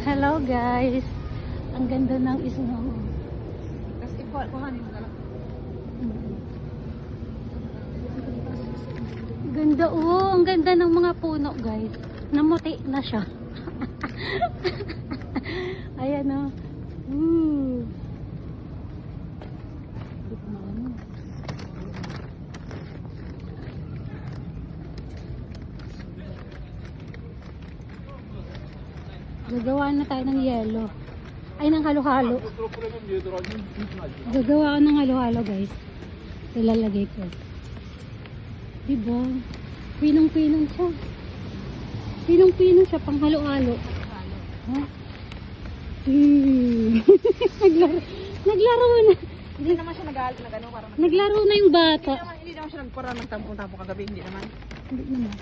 Hello guys. Ang ganda ng snow. Tapos kuhanin mo na lang. Ganda oh, ang ganda ng mga puno guys. Namuti na siya. Ayan oh. Gagawa na tayo ng yelo. Ay, ng halo-halo. Gagawa ko ng halo-halo guys. Ilalagay ko. Diba? Pinong-pinong siya. Pinong-pinong siya pang halo-halo. Ha? Naglaro na. Hindi naman siya nag-ano para Naglaro na yung bata. Hindi naman siya nagpara ng tampong-tampong kagabi, hindi naman. Hindi naman.